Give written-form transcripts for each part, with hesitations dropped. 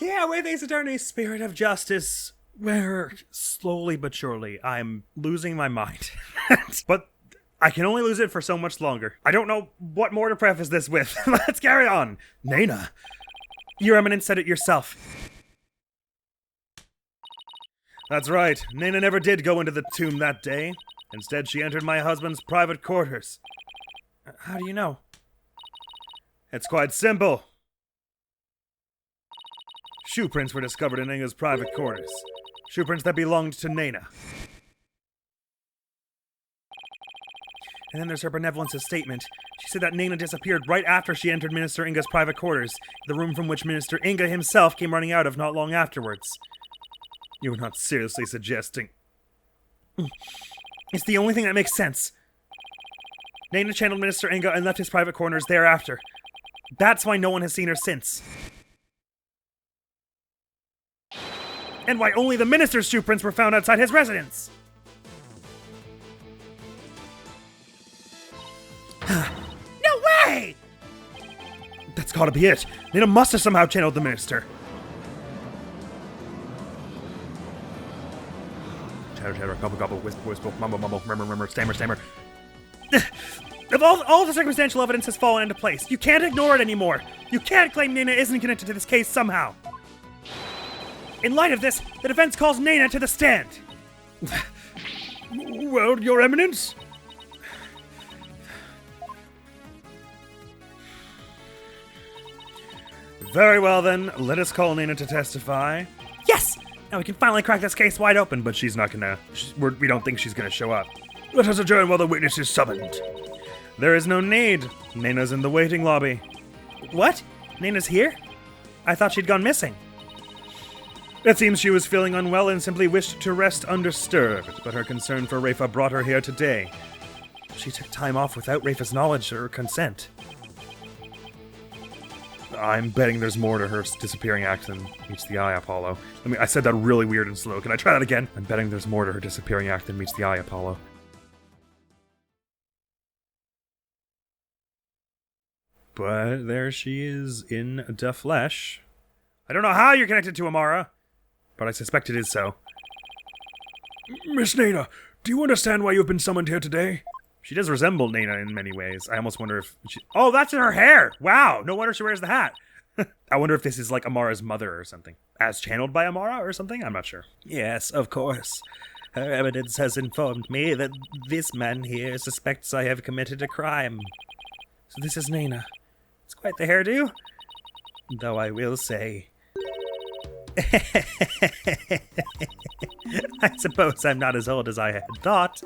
Yeah, with Ace Attorney's spirit of justice, where slowly but surely I'm losing my mind. But I can only lose it for so much longer. I don't know what more to preface this with. Let's carry on. Nana, Your Eminence said it yourself. That's right. Nana never did go into the tomb that day. Instead, she entered my husband's private quarters. How do you know? It's quite simple. Shoe prints were discovered in Inga's private quarters. Shoe prints that belonged to Nana. And then there's her benevolence's statement. She said that Nana disappeared right after she entered Minister Inga's private quarters, the room from which Minister Inga himself came running out of not long afterwards. You're not seriously suggesting... It's the only thing that makes sense. Nana channeled Minister Inga and left his private quarters thereafter. That's why no one has seen her since. And why only the minister's shoe prints were found outside his residence. No way! That's gotta be it. Nana must have somehow channeled the minister. Chatter, chatter, gobble, gobble, whisper, whisper, mumble, mumble, murmur, murmur, stammer, stammer. If all the circumstantial evidence has fallen into place, you can't ignore it anymore. You can't claim Nana isn't connected to this case somehow. In light of this, the defense calls Nana to the stand. Well, Your Eminence? Very well then, let us call Nana to testify. Yes! Now we can finally crack this case wide open, but she's not gonna... We don't think she's gonna show up. Let us adjourn while the witness is summoned. There is no need. Nana's in the waiting lobby. What? Nana's here? I thought she'd gone missing. It seems she was feeling unwell and simply wished to rest undisturbed, but her concern for Rafa brought her here today. She took time off without Rafa's knowledge or consent. I'm betting there's more to her disappearing act than meets the eye, Apollo. I said that really weird and slow. Can I try that again? I'm betting there's more to her disappearing act than meets the eye, Apollo. But there she is in the flesh. I don't know how you're connected to Amara, but I suspect it is so. Miss Nana, do you understand why you've been summoned here today? She does resemble Nana in many ways. I almost wonder if she... Oh, that's in her hair! Wow, no wonder she wears the hat. I wonder if this is like Amara's mother or something. As channeled by Amara or something? I'm not sure. Yes, of course. Her evidence has informed me that this man here suspects I have committed a crime. So this is Nana. It's quite the hairdo. Though I will say... I suppose I'm not as old as I had thought.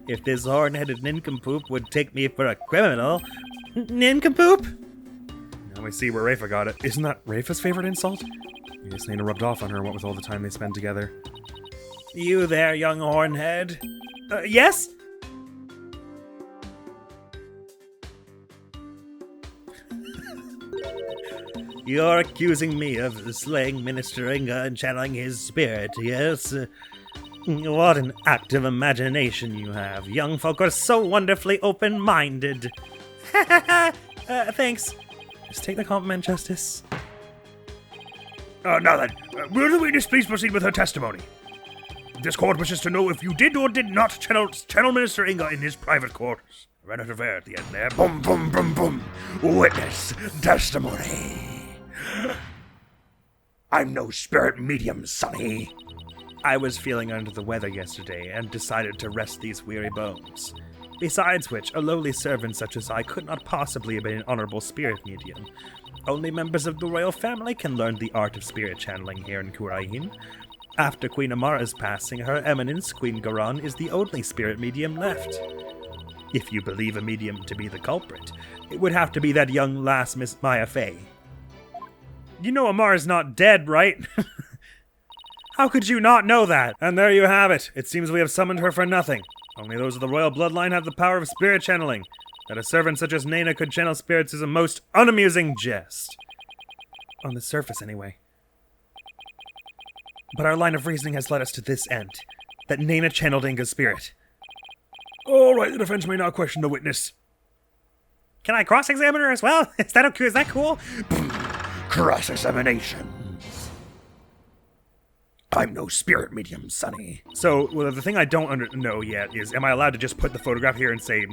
If this horn-headed nincompoop would take me for a criminal... Nincompoop? Now we see where Rafa got it. Isn't that Rafa's favorite insult? I guess Nana rubbed off on her, what with all the time they spent together. You there, young hornhead? Yes? You're accusing me of slaying Minister Inga and channeling his spirit, yes? What an active imagination you have. Young folk are so wonderfully open-minded. Thanks. Just take the compliment, Justice. Now then, will the witness please proceed with her testimony? This court wishes to know if you did or did not channel Minister Inga in his private quarters. I ran out of air at the end there. Boom, boom, boom, boom. Witness testimony. I'm no spirit medium, Sonny. I was feeling under the weather yesterday and decided to rest these weary bones. Besides which, a lowly servant such as I could not possibly be an honorable spirit medium. Only members of the royal family can learn the art of spirit channeling here in Khura'In. After Queen Amara's passing, Her Eminence, Queen Garan, is the only spirit medium left. If you believe a medium to be the culprit, it would have to be that young lass, Miss Maya Fey. You know Amara's not dead, right? How could you not know that? And there you have it. It seems we have summoned her for nothing. Only those of the royal bloodline have the power of spirit channeling. That a servant such as Nana could channel spirits is a most unamusing jest. On the surface, anyway. But our line of reasoning has led us to this end. That Nana channeled Inga's spirit. All right, the defense may now question the witness. Can I cross-examine her as well? Is that okay? Is that cool? Cross-examination. I'm no spirit medium, Sonny. So, well, the thing I don't know yet is, am I allowed to just put the photograph here and say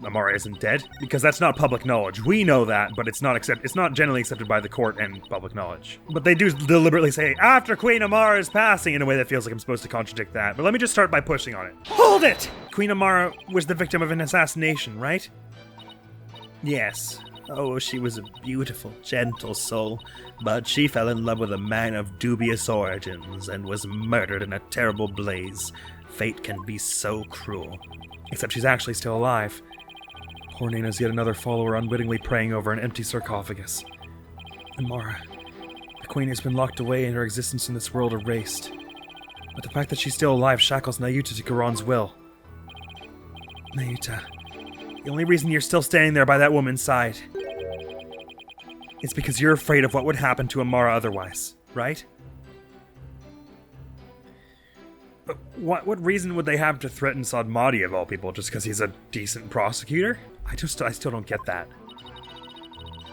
Amara isn't dead? Because that's not public knowledge. We know that, but it's not generally accepted by the court and public knowledge. But they do deliberately say, after Queen Amara is passing, in a way that feels like I'm supposed to contradict that. But let me just start by pushing on it. Hold it! Queen Amara was the victim of an assassination, right? Yes. Oh, she was a beautiful, gentle soul, but she fell in love with a man of dubious origins and was murdered in a terrible blaze. Fate can be so cruel. Except she's actually still alive. Poor Nana's yet another follower unwittingly praying over an empty sarcophagus. Amara, the queen has been locked away and her existence in this world erased. But the fact that she's still alive shackles Nayuta to Khura'In's will. Nayuta, the only reason you're still standing there by that woman's side is because you're afraid of what would happen to Amara otherwise, right? But what reason would they have to threaten Sadmati of all people, just because he's a decent prosecutor? I still don't get that.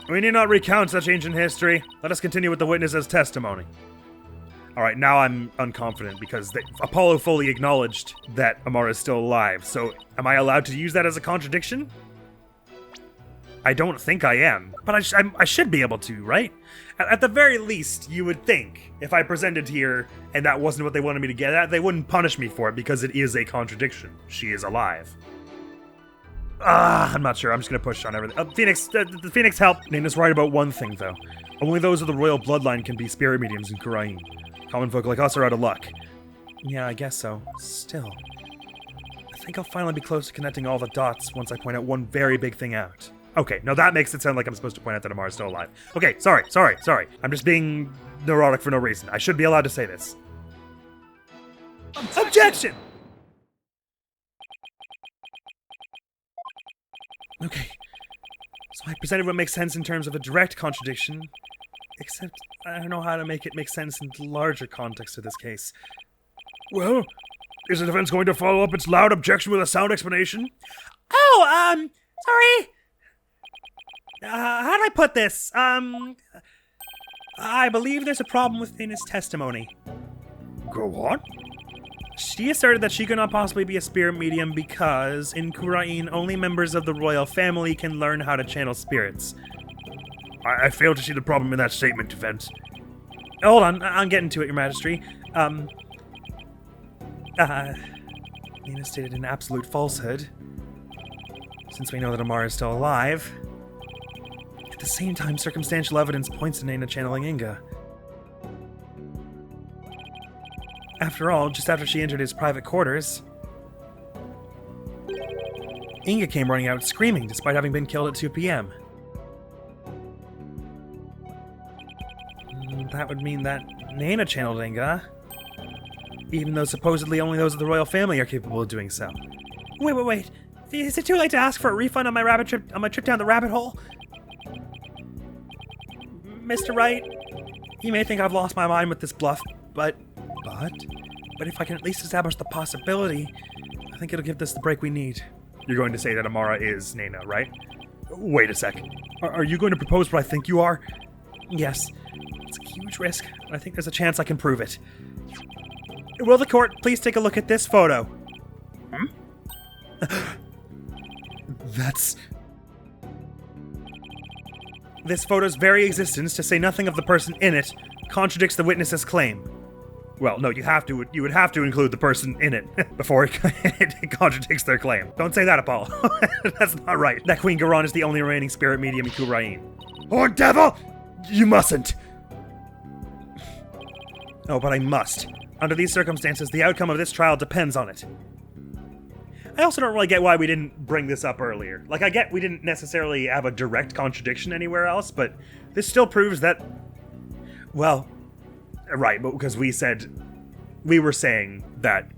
We need not recount such ancient history. Let us continue with the witness's testimony. Alright, now I'm unconfident because Apollo fully acknowledged that Amara is still alive, so am I allowed to use that as a contradiction? I don't think I am, but I should be able to, right? At the very least, you would think, if I presented here and that wasn't what they wanted me to get at, they wouldn't punish me for it because it is a contradiction. She is alive. I'm not sure. I'm just gonna push on everything. Phoenix, the Phoenix help. Nana's right about one thing, though. Only those of the royal bloodline can be spirit mediums in Khura'In. Common folk like us are out of luck. Yeah, I guess so. Still, I think I'll finally be close to connecting all the dots once I point out one very big thing out. Okay, now that makes it sound like I'm supposed to point out that Amara's still alive. Okay, sorry. I'm just being neurotic for no reason. I should be allowed to say this. Objection! Okay, so I presented what makes sense in terms of a direct contradiction, except I don't know how to make it make sense in the larger context of this case. Well, is the defense going to follow up its loud objection with a sound explanation? Oh, sorry. How do I put this? I believe there's a problem with Nana's testimony. Go on. She asserted that she could not possibly be a spirit medium because, in Khura'In, only members of the royal family can learn how to channel spirits. I fail to see the problem in that statement, defense. Hold on, I'm getting to it, Your Majesty. Nana stated an absolute falsehood. Since we know that Amara is still alive. At the same time, circumstantial evidence points to Nana channeling Inga. After all, just after she entered his private quarters, Inga came running out screaming despite having been killed at 2 p.m. That would mean that Nana channeled Inga, even though supposedly only those of the royal family are capable of doing so. Wait. Is it too late to ask for a refund on my trip down the rabbit hole? Mr. Wright, you may think I've lost my mind with this bluff, but if I can at least establish the possibility, I think it'll give this the break we need. You're going to say that Amara is Nana, right? Wait a sec. Are you going to propose what I think you are? Yes. It's a huge risk, and I think there's a chance I can prove it. Will the court please take a look at this photo? This photo's very existence, to say nothing of the person in it, contradicts the witness's claim. Well, no, you would have to include the person in it before it contradicts their claim. Don't say that, Apollo. That's not right. That Queen Khura'In is the only remaining spirit medium in Khura'In. Horned devil! You mustn't! Oh, but I must. Under these circumstances, the outcome of this trial depends on it. I also don't really get why we didn't bring this up earlier. Like, I get we didn't necessarily have a direct contradiction anywhere else, but this still proves that... Well, right, but because we were saying that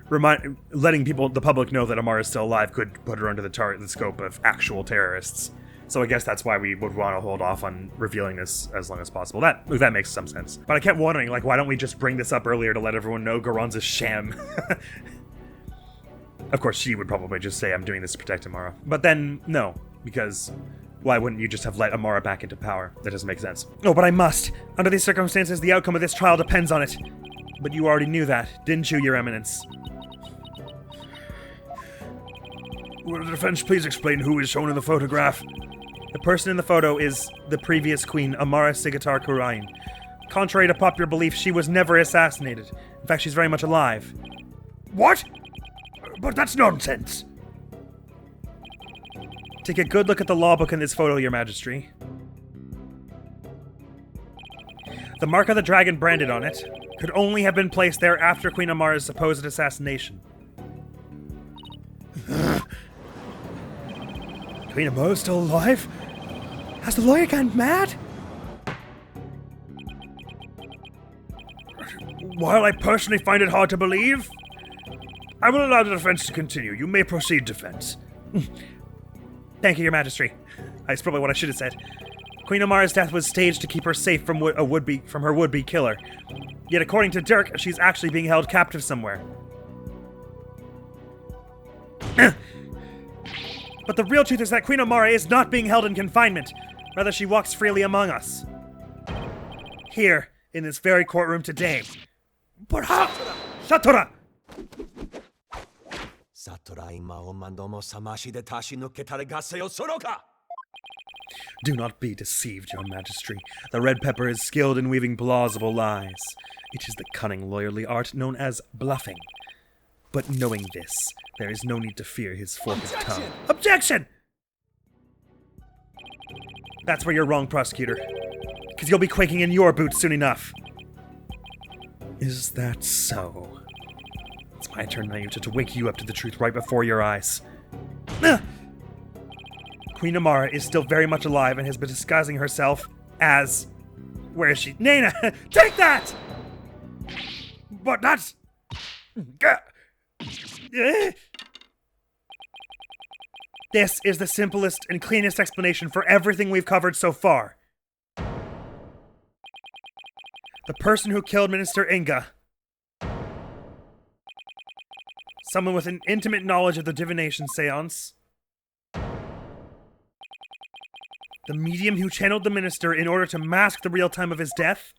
letting the public know that Amara is still alive could put her under the scope of actual terrorists. So I guess that's why we would want to hold off on revealing this as long as possible. That makes some sense. But I kept wondering, like, why don't we just bring this up earlier to let everyone know Khura'In's a sham? Of course, she would probably just say, I'm doing this to protect Amara. But then, no, because why wouldn't you just have let Amara back into power? That doesn't make sense. No, but I must. Under these circumstances, the outcome of this trial depends on it. But you already knew that, didn't you, Your Eminence? Will the defense please explain who is shown in the photograph? The person in the photo is the previous queen, Amara Sigatar Khura'In. Contrary to popular belief, she was never assassinated. In fact, she's very much alive. What? But that's nonsense! Take a good look at the law book in this photo, Your Majesty. The mark of the dragon branded on it could only have been placed there after Queen Amara's supposed assassination. Queen Amara's still alive? Has the lawyer gone mad? While I personally find it hard to believe, I will allow the defense to continue. You may proceed, defense. Thank you, Your Majesty. That's probably what I should have said. Queen Amara's death was staged to keep her safe from her would-be killer. Yet according to Dirk, she's actually being held captive somewhere. But the real truth is that Queen Amara is not being held in confinement. Rather, she walks freely among us. Here, in this very courtroom today. But how? Satora! Do not be deceived, Your Majesty. The Red Pepper is skilled in weaving plausible lies. It is the cunning lawyerly art known as bluffing. But knowing this, there is no need to fear his forked tongue. Objection! That's where you're wrong, prosecutor. Because you'll be quaking in your boots soon enough. Is that so? It's my turn now to wake you up to the truth right before your eyes. Queen Amara is still very much alive and has been disguising herself as... Where is she? Nana! Take that! But that's... This is the simplest and cleanest explanation for everything we've covered so far. The person who killed Minister Inga. Someone with an intimate knowledge of the divination seance. The medium who channeled the minister in order to mask the real time of his death.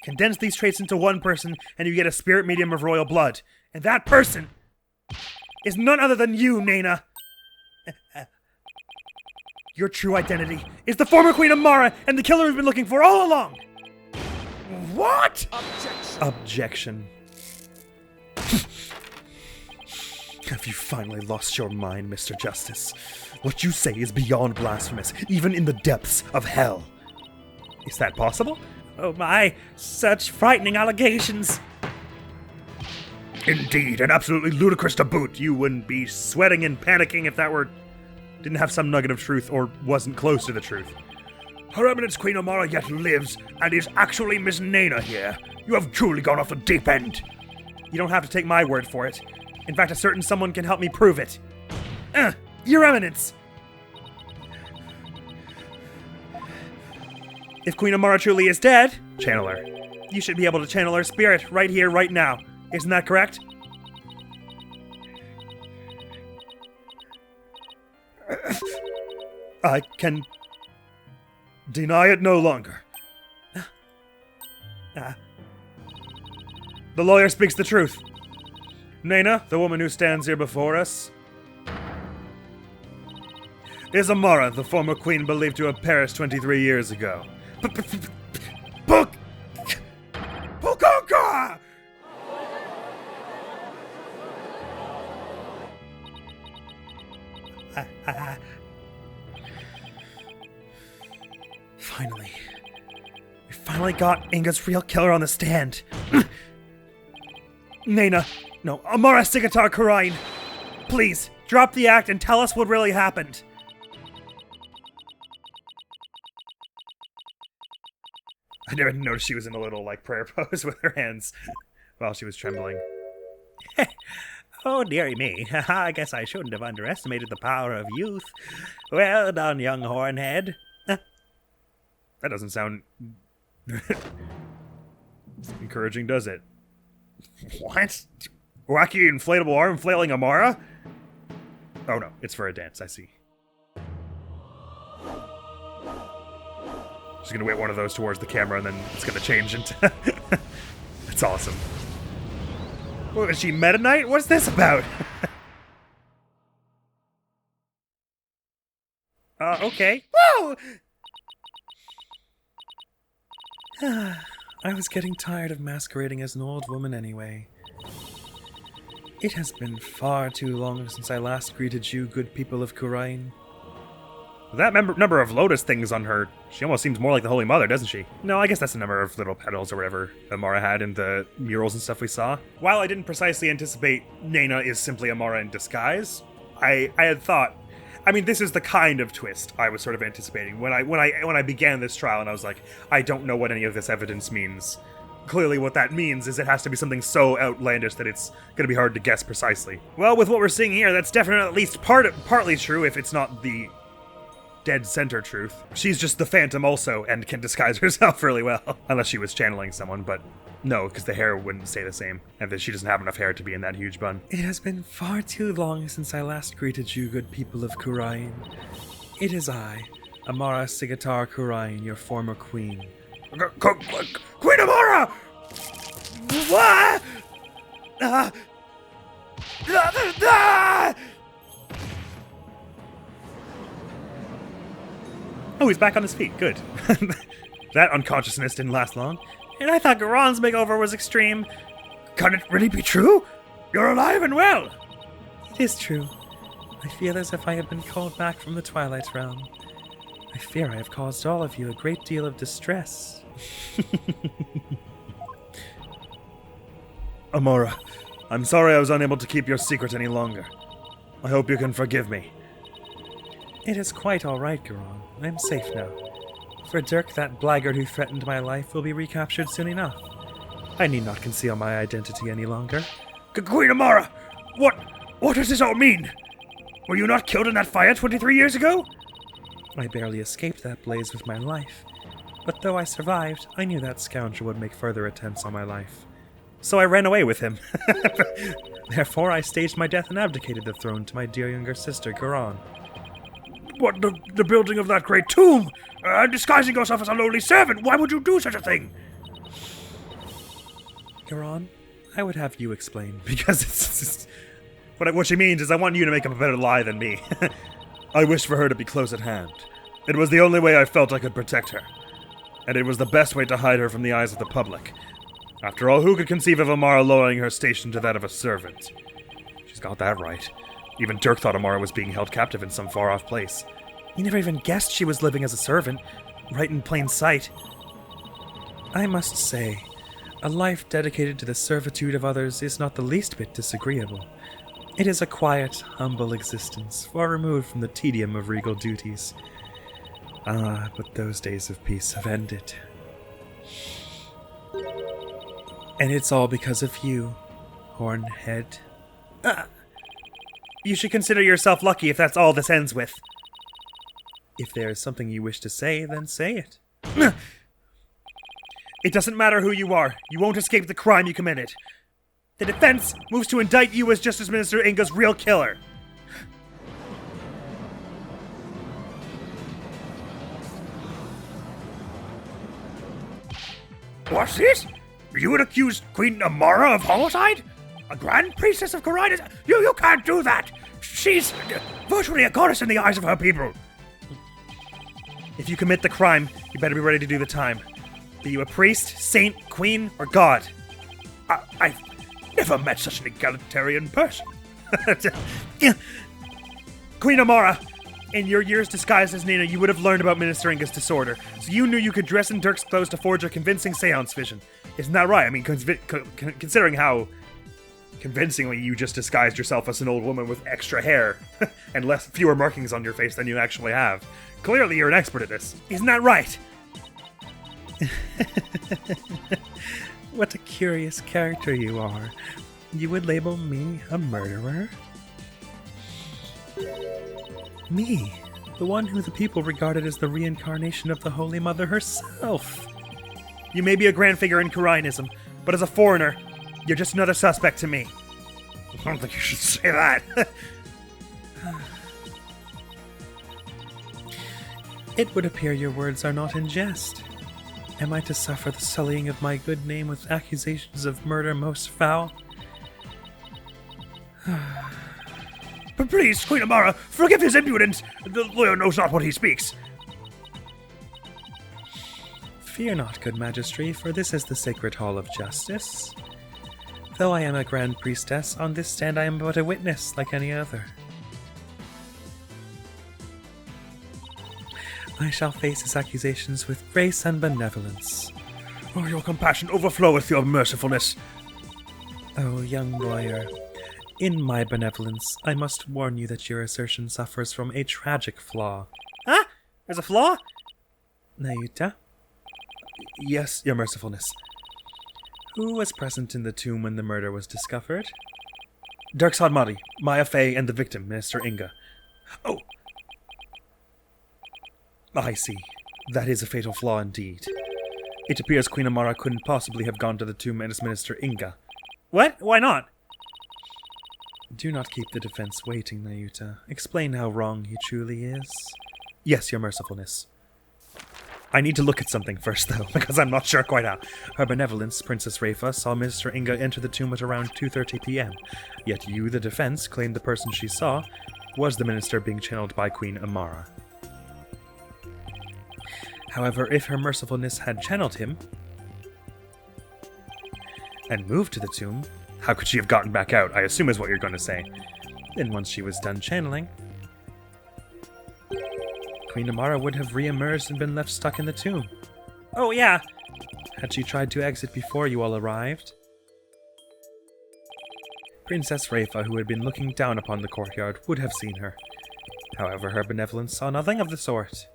Condense these traits into one person and you get a spirit medium of royal blood. And that person is none other than you, Nana. Your true identity is the former Queen Amara and the killer we've been looking for all along. What? Objection. Have you finally lost your mind, Mr. Justice? What you say is beyond blasphemous, even in the depths of hell. Is that possible? Oh my, such frightening allegations. Indeed, and absolutely ludicrous to boot. You wouldn't be sweating and panicking if that didn't have some nugget of truth or wasn't close to the truth. Her Eminence Queen Amara yet lives and is actually Miss Nana here. You have truly gone off the deep end. You don't have to take my word for it. In fact, a certain someone can help me prove it. Your Eminence! If Queen Amara truly is dead, channel her. You should be able to channel her spirit right here, right now. Isn't that correct? I can deny it no longer. The lawyer speaks the truth. Nana, the woman who stands here before us, is Amara, the former queen believed to have perished 23 years ago. Pukunka! Finally. We finally got Inga's real killer on the stand. Nana, no, Amara Sigatar Khura'In. Please, drop the act and tell us what really happened. I never noticed she was in a little, prayer pose with her hands while she was trembling. Oh, dearie me. I guess I shouldn't have underestimated the power of youth. Well done, young hornhead. That doesn't sound encouraging, does it? What? Wacky inflatable arm flailing Amara? Oh no, it's for a dance, I see. She's gonna wait one of those towards the camera and then it's gonna change into... That's awesome. What, is she Meta Knight? What's this about? Okay. Whoa! I was getting tired of masquerading as an old woman anyway. It has been far too long since I last greeted you, good people of Khura'In. That number of lotus things on her, she almost seems more like the Holy Mother, doesn't she? No, I guess that's the number of little petals or whatever Amara had in the murals and stuff we saw. While I didn't precisely anticipate Nena is simply Amara in disguise, I had thought, I mean, this is the kind of twist I was sort of anticipating when I began this trial, and I was like, I don't know what any of this evidence means. Clearly what that means is it has to be something so outlandish that it's going to be hard to guess precisely. Well, with what we're seeing here, that's definitely at least partly true, if it's not the dead center truth. She's just the Phantom also, and can disguise herself really well. Unless she was channeling someone, but no, because the hair wouldn't stay the same, and that she doesn't have enough hair to be in that huge bun. It has been far too long since I last greeted you, good people of Khura'In. It is I, Amara Sigatar Khura'In, your former queen. Queen Amara! What? Oh, he's back on his feet. Good. That unconsciousness didn't last long. And I thought Garon's makeover was extreme. Can it really be true? You're alive and well! It is true. I feel as if I have been called back from the Twilight Realm. I fear I have caused all of you a great deal of distress. Amara, I'm sorry I was unable to keep your secret any longer. I hope you can forgive me. It is quite all right, Garon. I'm safe now. For Dirk, that blackguard who threatened my life will be recaptured soon enough. I need not conceal my identity any longer. Queen Amara! What does this all mean? Were you not killed in that fire 23 years ago? I barely escaped that blaze with my life. But though I survived, I knew that scoundrel would make further attempts on my life. So I ran away with him. Therefore, I staged my death and abdicated the throne to my dear younger sister, Khura'In. What, the building of that great tomb? Disguising yourself as a lowly servant? Why would you do such a thing? Khura'In, I would have you explain, because it's what she means is I want you to make up a better lie than me. I wished for her to be close at hand. It was the only way I felt I could protect her. And it was the best way to hide her from the eyes of the public. After all, who could conceive of Amara lowering her station to that of a servant? She's got that right. Even Dirk thought Amara was being held captive in some far-off place. He never even guessed she was living as a servant, right in plain sight. I must say, a life dedicated to the servitude of others is not the least bit disagreeable. It is a quiet, humble existence, far removed from the tedium of regal duties. Ah, but those days of peace have ended. And it's all because of you, Hornhead. You should consider yourself lucky if that's all this ends with. If there is something you wish to say, then say it. It doesn't matter who you are. You won't escape the crime you committed. The defense moves to indict you as Justice Minister Inga's real killer. What's this? You would accuse Queen Amara of homicide? A Grand Priestess of Khura'In? You can't do that! She's virtually a goddess in the eyes of her people. If you commit the crime, you better be ready to do the time. Be you a priest, saint, queen, or god? I've never met such an egalitarian person. Queen Amara, in your years disguised as Nina, you would have learned about Minister Inga's disorder, so you knew you could dress in Dirk's clothes to forge a convincing seance vision. Isn't that right? I mean, considering how convincingly you just disguised yourself as an old woman with extra hair and fewer markings on your face than you actually have. Clearly you're an expert at this. Isn't that right? What a curious character you are. You would label me a murderer? Me, the one who the people regarded as the reincarnation of the Holy Mother herself. You may be a grand figure in Khura'inism, but as a foreigner, you're just another suspect to me. I don't think you should say that. It would appear your words are not in jest. Am I to suffer the sullying of my good name with accusations of murder most foul? But please, Queen Amara, forgive his impudence. The lawyer knows not what he speaks. Fear not, good Majesty, for this is the sacred hall of justice. Though I am a Grand Priestess, on this stand I am but a witness like any other. I shall face his accusations with grace and benevolence. Oh, your compassion overfloweth your mercifulness. Oh, young lawyer, in my benevolence, I must warn you that your assertion suffers from a tragic flaw. Huh? There's a flaw? Nayuta? Yes, your mercifulness. Who was present in the tomb when the murder was discovered? Dirk Sadmati, Maya Fey, and the victim, Minister Inga. Oh, I see. That is a fatal flaw indeed. It appears Queen Amara couldn't possibly have gone to the tomb as Minister Inga. what? Why not? Do not keep the defense waiting, Nayuta. Explain how wrong he truly is. Yes, your mercifulness. I need to look at something first, though, because I'm not sure quite how. Her benevolence, Princess Rafa, saw Minister Inga enter the tomb at around 2:30 p.m. Yet you, the defense, claimed the person she saw was the minister being channeled by Queen Amara. However, if her mercifulness had channeled him and moved to the tomb, how could she have gotten back out, I assume is what you're going to say. Then once she was done channeling, Queen Amara would have re-emerged and been left stuck in the tomb. Oh, yeah. Had she tried to exit before you all arrived? Princess Rafa, who had been looking down upon the courtyard, would have seen her. However, her benevolence saw nothing of the sort.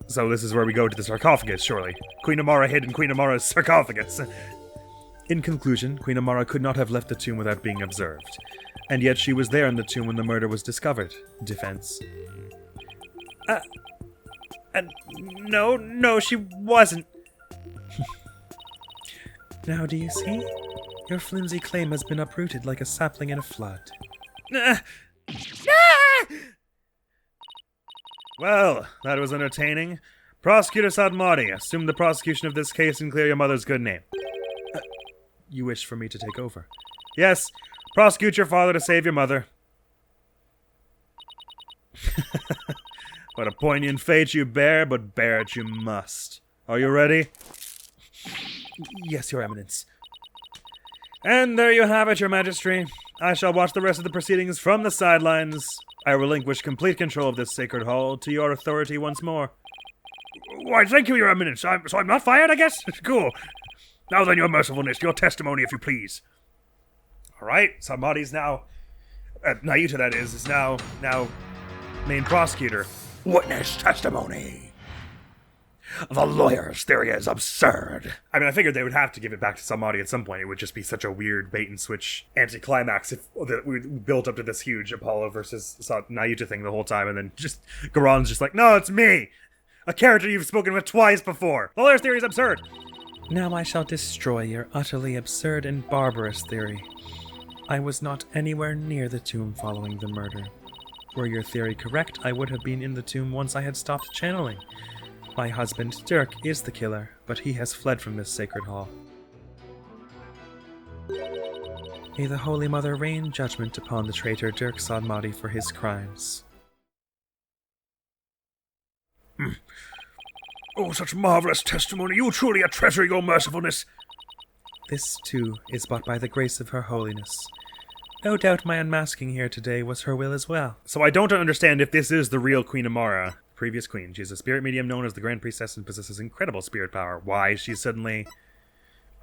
So this is where we go to the sarcophagus, surely. Queen Amara hid in Queen Amara's sarcophagus. In conclusion, Queen Amara could not have left the tomb without being observed. And yet she was there in the tomb when the murder was discovered. Defense. No, she wasn't. Now do you see? Your flimsy claim has been uprooted like a sapling in a flood. Well, that was entertaining. Prosecutor Sadmati, assume the prosecution of this case and clear your mother's good name. You wish for me to take over? Yes, prosecute your father to save your mother. What a poignant fate you bear, but bear it you must. Are you ready? Yes, Your Eminence. And there you have it, Your Majesty. I shall watch the rest of the proceedings from the sidelines. I relinquish complete control of this sacred hall to your authority once more. Why, thank you, Your Eminence. So I'm not fired, I guess? Cool. Now then, Your mercifulness, your testimony, if you please. All right, Sadmati's now... Nayuta, that is now main prosecutor. Witness testimony. The lawyer's theory is absurd. I mean, I figured they would have to give it back to Sadmati at some point. It would just be such a weird bait-and-switch anticlimax if we built up to this huge Apollo versus Nayuta thing the whole time, and then just Garon's just like, no, it's me! A character you've spoken with twice before! The lawyer's theory is absurd! Now I shall destroy your utterly absurd and barbarous theory. I was not anywhere near the tomb following the murder. Were your theory correct, I would have been in the tomb once I had stopped channeling. My husband, Dirk, is the killer, but he has fled from this sacred hall. May the Holy Mother rain judgment upon the traitor Dirk Sadmati for his crimes. Oh, such marvelous testimony. You truly a treasure, your mercifulness. This, too, is but by the grace of her holiness. No doubt my unmasking here today was her will as well. So I don't understand if this is the real Queen Amara, previous queen. She's a spirit medium known as the Grand Priestess and possesses incredible spirit power. Why she's suddenly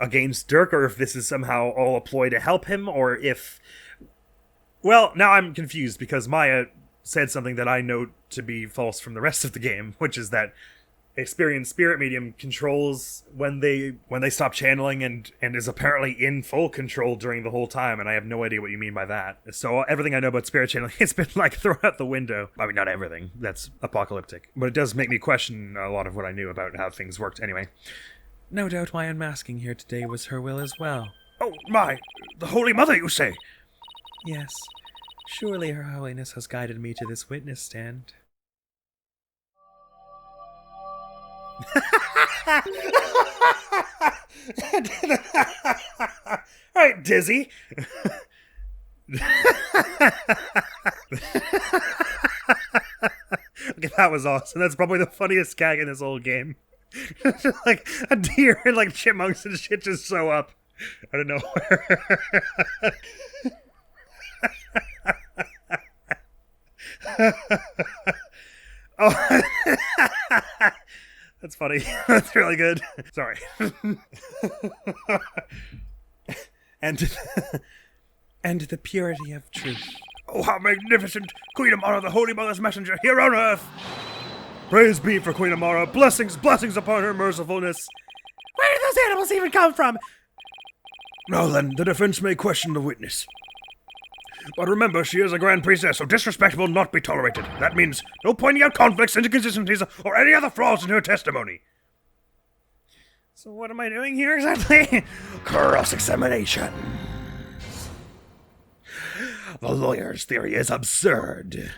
against Dirk, or if this is somehow all a ploy to help him, or if... Well, now I'm confused, because Maya said something that I know to be false from the rest of the game, which is that experienced spirit medium controls when they stop channeling and is apparently in full control during the whole time, and I have no idea what you mean by that. So everything I know about spirit channeling has been like thrown out the window. I mean, not everything. That's apocalyptic. But it does make me question a lot of what I knew about how things worked anyway. No doubt my unmasking here today was her will as well. Oh, my. The Holy Mother, you say? Yes. Surely her holiness has guided me to this witness stand. Right, Dizzy. Okay, that was awesome. That's probably the funniest gag in this whole game. Like a deer and like chipmunks and shit just show up out of nowhere. Oh, that's funny. That's really good. Sorry. and the purity of truth. Oh, how magnificent! Queen Amara, the Holy Mother's messenger, here on Earth! Praise be for Queen Amara. Blessings, blessings upon her mercifulness. Where did those animals even come from? Now then, the defense may question the witness. But remember, she is a Grand Priestess, so disrespect will not be tolerated. That means no pointing out conflicts, inconsistencies, or any other flaws in her testimony. So what am I doing here exactly? Cross-examination. The lawyer's theory is absurd.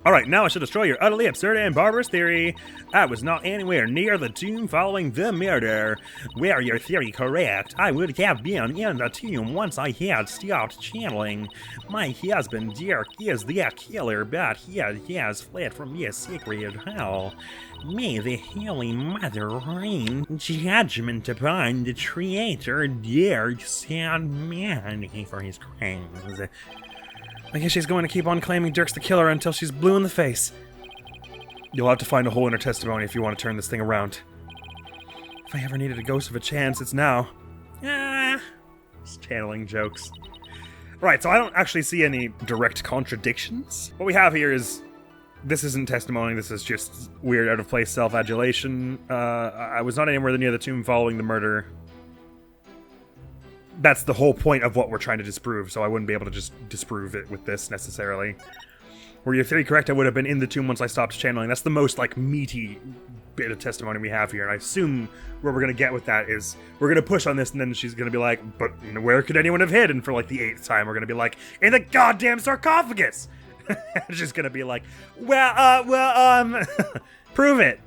Alright, now I shall destroy your utterly absurd and barbarous theory. I was not anywhere near the tomb following the murder. Were your theory correct, I would have been in the tomb once I had stopped channeling. My husband Dirk is the killer, but he has fled from his sacred hell. May the Holy Mother rain judgment upon the traitor Dirk Sandman for his crimes. I guess she's going to keep on claiming Dirk's the killer until she's blue in the face. You'll have to find a hole in her testimony if you want to turn this thing around. If I ever needed a ghost of a chance, it's now. Just channeling jokes. Right, so I don't actually see any direct contradictions. What we have here is, this isn't testimony, this is just weird, out-of-place self-adulation. I was not anywhere near the tomb following the murder. That's the whole point of what we're trying to disprove, so I wouldn't be able to just disprove it with this, necessarily. Were your theory correct, I would have been in the tomb once I stopped channeling. That's the most, like, meaty bit of testimony we have here, and I assume where we're going to get with that is, we're going to push on this, and then she's going to be like, but where could anyone have hidden? For, like, the 8th time, we're going to be like, in the goddamn sarcophagus! She's going to be like, prove it!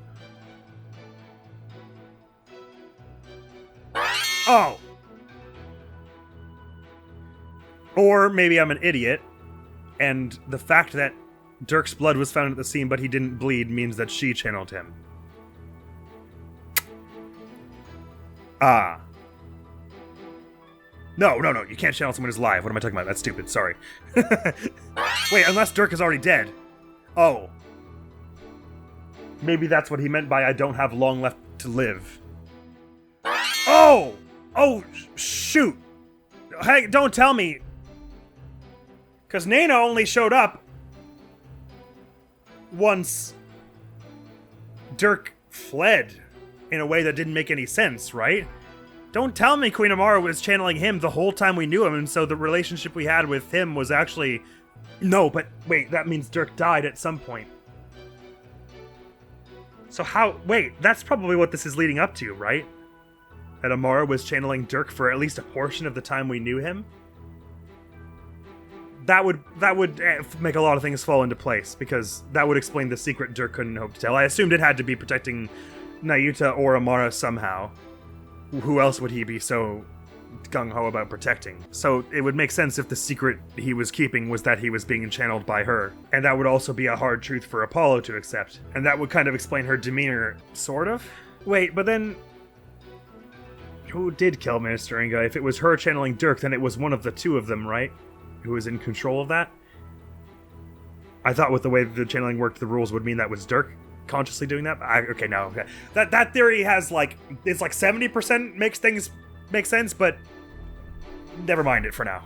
Oh! Or maybe I'm an idiot, and the fact that Dirk's blood was found at the scene but he didn't bleed means that she channeled him. Ah. No, you can't channel someone who's alive. What am I talking about? That's stupid, sorry. Wait, unless Dirk is already dead. Oh. Maybe that's what he meant by I don't have long left to live. Oh! Oh, shoot! Hey, don't tell me! Because Nana only showed up once Dirk fled in a way that didn't make any sense, right? Don't tell me Queen Amara was channeling him the whole time we knew him, and so the relationship we had with him was actually... No, but wait, that means Dirk died at some point. So how... Wait, that's probably what this is leading up to, right? That Amara was channeling Dirk for at least a portion of the time we knew him? That would make a lot of things fall into place, because that would explain the secret Dirk couldn't hope to tell. I assumed it had to be protecting Nayuta or Amara somehow. Who else would he be so gung-ho about protecting? So it would make sense if the secret he was keeping was that he was being channeled by her. And that would also be a hard truth for Apollo to accept. And that would kind of explain her demeanor, sort of? Wait, but then... Who did kill Minister Inga? If it was her channeling Dirk, then it was one of the two of them, right? Who was in control of that? I thought with the way the channeling worked, the rules would mean that was Dirk consciously doing that. Okay, no. Okay. That theory has like, it's like 70% makes things make sense, but never mind it for now.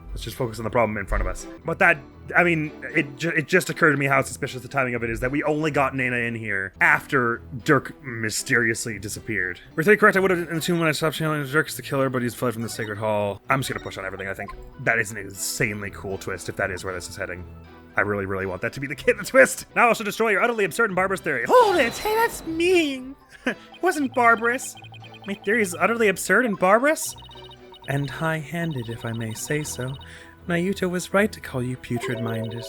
Let's just focus on the problem in front of us. But that, I mean, it just occurred to me how suspicious the timing of it is that we only got Nana in here after Dirk mysteriously disappeared. Were they correct? I would have in the tomb when I stopped channeling Dirk is the killer, but he's fled from the Sacred Hall. I'm just gonna push on everything, I think. That is an insanely cool twist if that is where this is heading. I really, really want that to be the twist. Now I shall destroy your utterly absurd and barbarous theory. Hold it! Hey, that's mean! It wasn't barbarous. My theory is utterly absurd and barbarous? And high-handed, if I may say so. Nayuta was right to call you putrid-minded.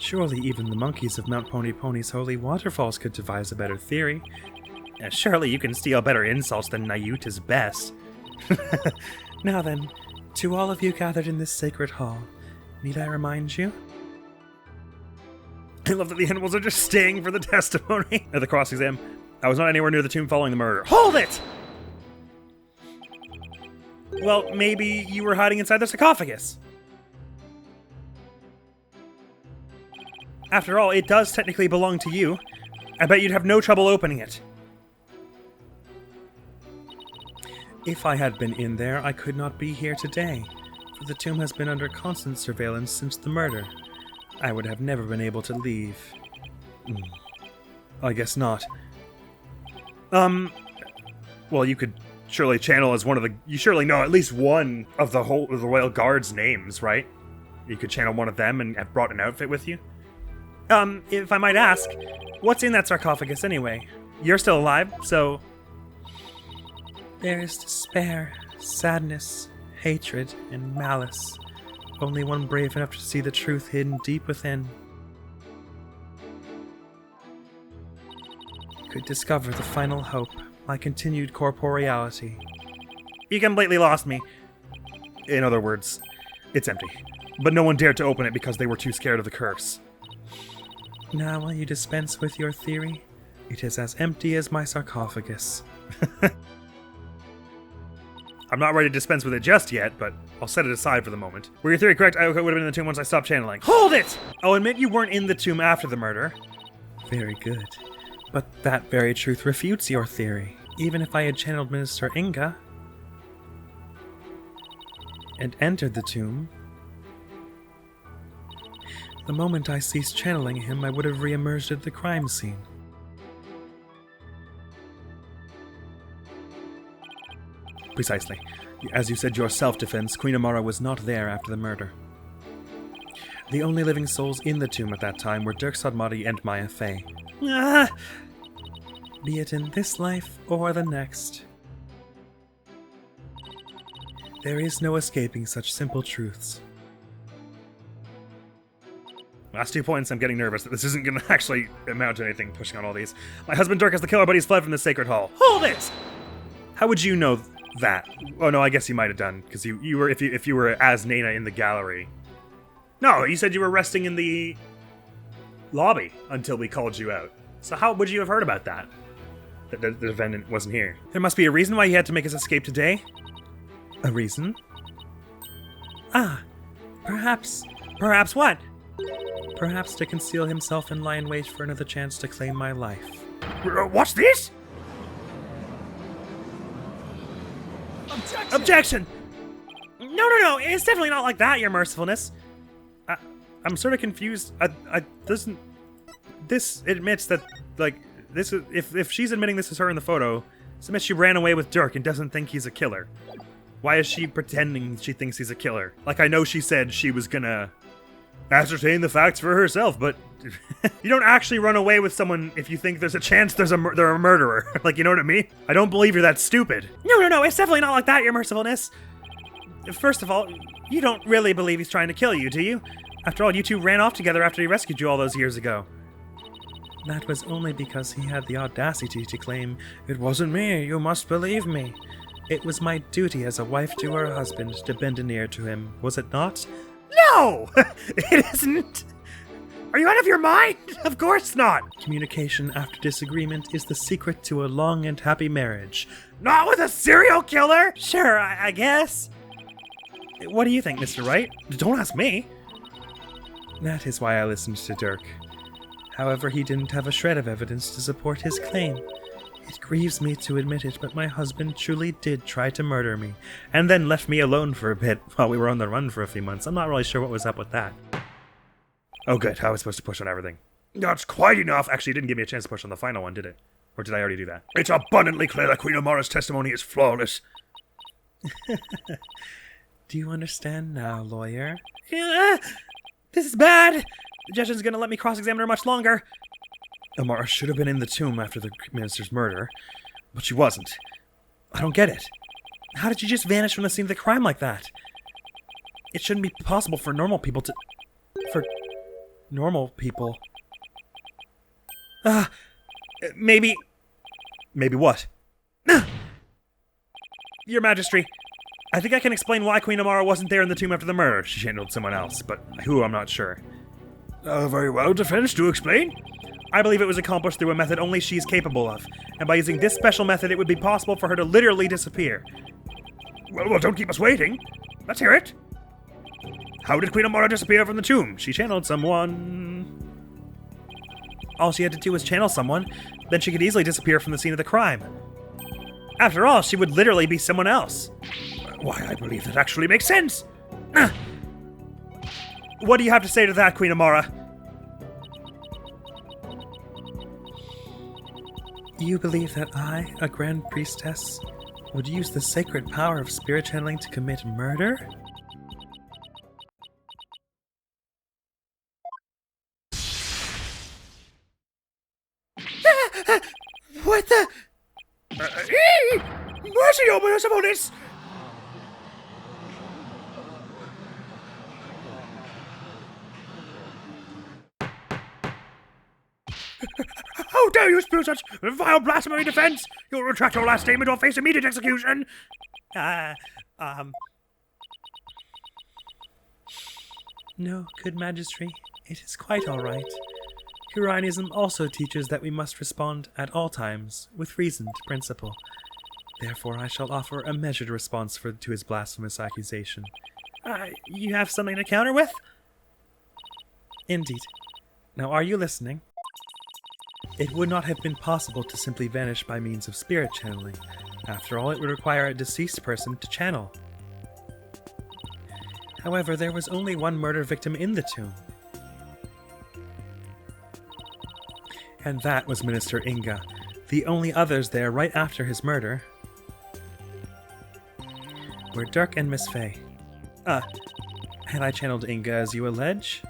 Surely even the monkeys of Mount Pony's holy waterfalls could devise a better theory. Surely you can steal better insults than Nayuta's best. Now then, to all of you gathered in this sacred hall, need I remind you? I love that the animals are just staying for the testimony. At the cross-exam, I was not anywhere near the tomb following the murder. Hold it! Well, maybe you were hiding inside the sarcophagus. After all, it does technically belong to you. I bet you'd have no trouble opening it. If I had been in there, I could not be here today, for the tomb has been under constant surveillance since the murder. I would have never been able to leave. I guess not. Well, you could surely channel as one of the... You surely know at least one of the Royal Guard's names, right? You could channel one of them and have brought an outfit with you. If I might ask, what's in that sarcophagus anyway? You're still alive, so... There is despair, sadness, hatred, and malice. Only one brave enough to see the truth hidden deep within could discover the final hope, my continued corporeality. You completely lost me. In other words, it's empty. But no one dared to open it because they were too scared of the curse. Now will you dispense with your theory? It is as empty as my sarcophagus. I'm not ready to dispense with it just yet, but I'll set it aside for the moment. Were your theory correct? I would have been in the tomb once I stopped channeling. Hold it! I'll admit you weren't in the tomb after the murder. Very good. But that very truth refutes your theory. Even if I had channeled Minister Inga and entered the tomb, the moment I ceased channeling him, I would have re-emerged at the crime scene. Precisely. As you said, your self-defense, Queen Amara was not there after the murder. The only living souls in the tomb at that time were Dirk Sodmati and Maya Fey. Be it in this life or the next. There is no escaping such simple truths. Last 2 points, I'm getting nervous that this isn't going to actually amount to anything pushing on all these. My husband Dirk is the killer, but he's fled from the sacred hall. Hold it! How would you know that? Oh no, I guess you might have done, because you were if you were as Nana in the gallery. No, you said you were resting in the lobby until we called you out. So how would you have heard about that? That the defendant wasn't here. There must be a reason why he had to make his escape today. A reason? Perhaps. Perhaps what? Perhaps to conceal himself and lie in wait for another chance to claim my life. What's this? Objection! No, it's definitely not like that, your mercifulness. I'm sort of confused. This admits that, like, this is, if she's admitting this is her in the photo, this admits she ran away with Dirk and doesn't think he's a killer. Why is she pretending she thinks he's a killer? Like, I know she said she was gonna ascertain the facts for herself, but you don't actually run away with someone if you think there's a chance they're a murderer. Like, you know what I mean? I don't believe you're that stupid. No, it's definitely not like that, your mercifulness. First of all, you don't really believe he's trying to kill you, do you? After all, you two ran off together after he rescued you all those years ago. That was only because he had the audacity to claim, "It wasn't me, you must believe me." It was my duty as a wife to her husband to bend an ear to him, was it not? No! It isn't! Are you out of your mind? Of course not! Communication after disagreement is the secret to a long and happy marriage. Not with a serial killer? Sure, I guess. What do you think, Mr. Wright? Don't ask me. That is why I listened to Dirk. However, he didn't have a shred of evidence to support his claim. It grieves me to admit it, but my husband truly did try to murder me, and then left me alone for a bit while we were on the run for a few months. I'm not really sure what was up with that. Oh good, how was I supposed to push on everything? That's quite enough. Actually, it didn't give me a chance to push on the final one, did it? Or did I already do that? It's abundantly clear that Queen Amara's testimony is flawless. Do you understand now, lawyer? This is bad! The judge isn't going to let me cross-examine her much longer. Amara should have been in the tomb after the minister's murder, but she wasn't. I don't get it. How did she just vanish from the scene of the crime like that? It shouldn't be possible for normal people to... normal people. Maybe... Maybe what? Your Majesty, I think I can explain why Queen Amara wasn't there in the tomb after the murder. She channeled someone else, but who, I'm not sure. Very well, Defense, do explain. I believe it was accomplished through a method only she's capable of, and by using this special method it would be possible for her to literally disappear. Well, don't keep us waiting. Let's hear it. How did Queen Amara disappear from the tomb? She channeled someone. All she had to do was channel someone, then she could easily disappear from the scene of the crime. After all, she would literally be someone else. Why, I believe that actually makes sense. What do you have to say to that, Queen Amara? You believe that I, a Grand Priestess, would use the sacred power of spirit channeling to commit murder? What the? Mercy, ominous opponents! How dare you spew such vile blasphemy, Defense? You'll retract your last statement or face immediate execution. No, good Majesty, it is quite all right. Khura'Inism also teaches that we must respond at all times with reason to principle. Therefore, I shall offer a measured response to his blasphemous accusation. You have something to counter with? Indeed. Now, are you listening? It would not have been possible to simply vanish by means of spirit channeling. After all, it would require a deceased person to channel. However, there was only one murder victim in the tomb. And that was Minister Inga. The only others there right after his murder were Dirk and Miss Faye. Had I channeled Inga as you allege?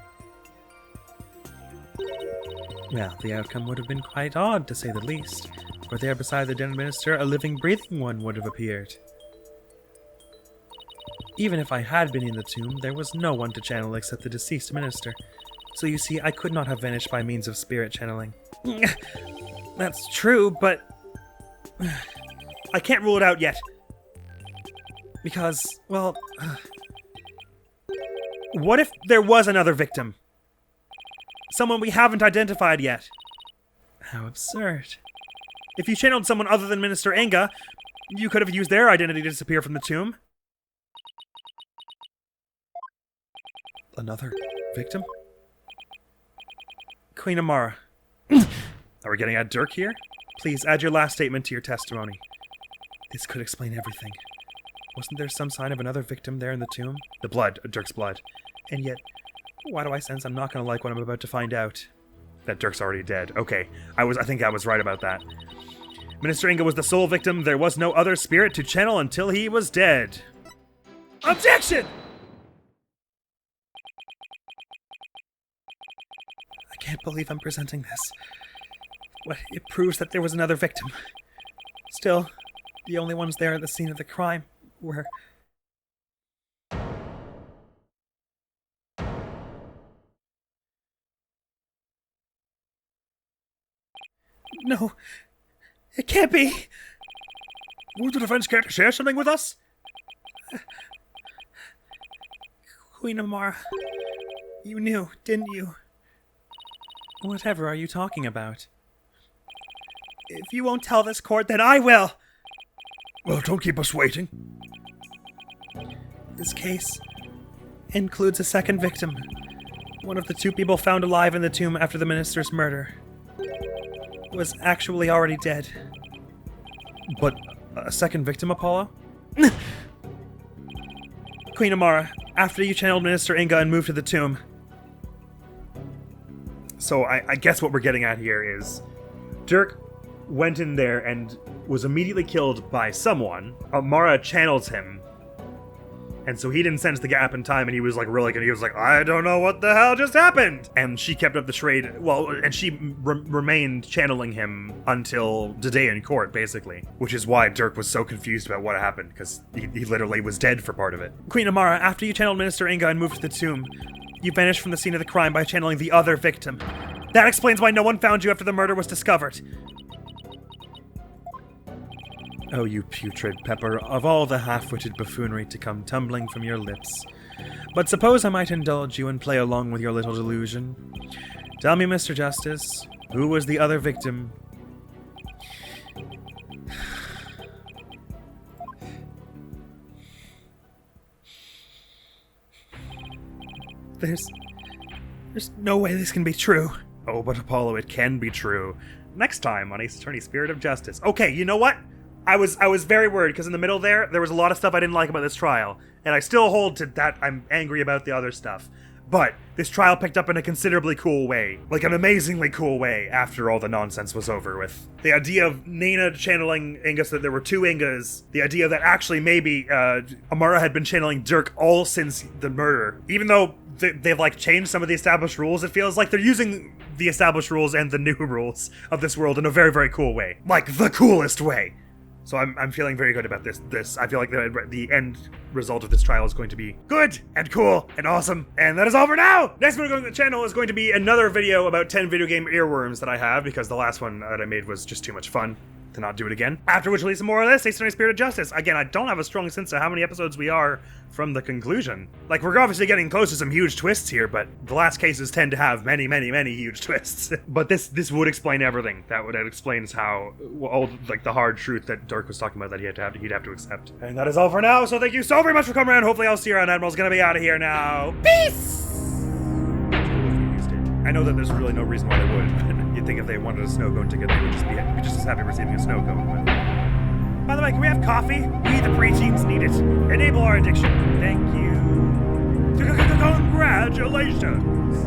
Well, the outcome would have been quite odd, to say the least, for there beside the dead minister a living, breathing one would have appeared. Even if I had been in the tomb, there was no one to channel except the deceased minister. So you see, I could not have vanished by means of spirit channeling. That's true, but I can't rule it out yet. Because, well, what if there was another victim? Someone we haven't identified yet. How absurd. If you channeled someone other than Minister Inga, you could have used their identity to disappear from the tomb. Another victim? Queen Amara. Are we getting at Dirk here? Please add your last statement to your testimony. This could explain everything. Wasn't there some sign of another victim there in the tomb? The blood, Dirk's blood. And yet, why do I sense I'm not going to like what I'm about to find out? That Dirk's already dead. Okay, I think I was right about that. Minister Inga was the sole victim. There was no other spirit to channel until he was dead. Objection! I can't believe I'm presenting this. But it proves that there was another victim. Still, the only ones there at the scene of the crime were... No, it can't be. Would the defense care to share something with us? Queen Amara, you knew, didn't you? Whatever are you talking about? If you won't tell this court, then I will! Well, don't keep us waiting. This case includes a second victim. One of the two people found alive in the tomb after the minister's murder was actually already dead. But a second victim, Apollo? Queen Amara, after you channeled Minister Inga and moved to the tomb. So I guess what we're getting at here is Dirk went in there and was immediately killed by someone. Amara channels him. And so he didn't sense the gap in time, and he was like really good. He was like, I don't know what the hell just happened. And she kept up the charade. Well, and she remained channeling him until the day in court, basically. Which is why Dirk was so confused about what happened, because he literally was dead for part of it. Queen Amara, after you channeled Minister Inga and moved to the tomb, You vanished from the scene of the crime by channeling the other victim. That explains why no one found you after the murder was discovered. Oh, you putrid Pepper, of all the half-witted buffoonery to come tumbling from your lips. But suppose I might indulge you and play along with your little delusion. Tell me, Mr. Justice, who was the other victim? There's no way this can be true. Oh, but Apollo, it can be true. Next time on Ace Attorney Spirit of Justice. Okay, you know what? I was very worried, because in the middle there was a lot of stuff I didn't like about this trial. And I still hold to that I'm angry about the other stuff. But this trial picked up in a considerably cool way. Like an amazingly cool way after all the nonsense was over with. The idea of Nana channeling Inga, so that there were two Ingas. The idea that actually maybe Amara had been channeling Dirk all since the murder. Even though they've like changed some of the established rules, it feels like they're using the established rules and the new rules of this world in a very, very cool way. Like the coolest way. So I'm feeling very good about this. I feel like the end result of this trial is going to be good and cool and awesome. And that is all for now! Next video on the channel is going to be another video about 10 video game earworms that I have, because the last one that I made was just too much fun to not do it again. After which, release some more of this, Ace Attorney Spirit of Justice. Again, I don't have a strong sense of how many episodes we are from the conclusion. Like, we're obviously getting close to some huge twists here, but the last cases tend to have many, many, many huge twists. But this would explain everything. That explains how, all, like, the hard truth that Dirk was talking about that he'd have to accept. And that is all for now, so thank you so very much for coming around. Hopefully I'll see you around. Admiral's gonna be out of here now. Peace! I know that there's really no reason why they would. You'd think if they wanted a snow cone ticket, they would just be just as happy receiving a snow cone. But... By the way, can we have coffee? We, the preteens, need it. Enable our addiction. Thank you. Congratulations.